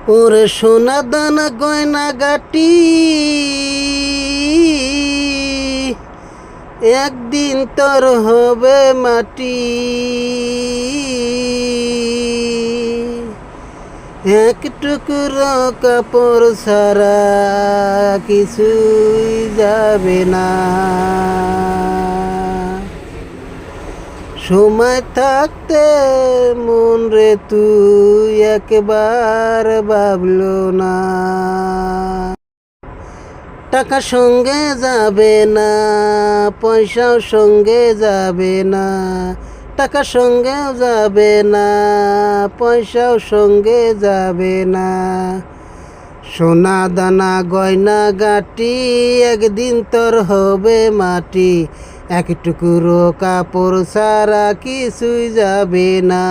ওরে সোনা দানা গয়না গাটি একদিন তোর হবে মাটি। এক টুকরো কাপড় ছাড়া কিছুই যাবে না। সময় থাকতে মন রে তুই একবার ভাবলো না। টাকা সঙ্গে যাবে না, পয়সাও সঙ্গে যাবে না। টাকা সঙ্গেও যাবে না, পয়সাও সঙ্গে যাবে না। সোনা দানা গয়না গাটি একদিন তোর হবে মাটি। এক টুকরো কাপড় ছাড়া কিছুই যাবে না।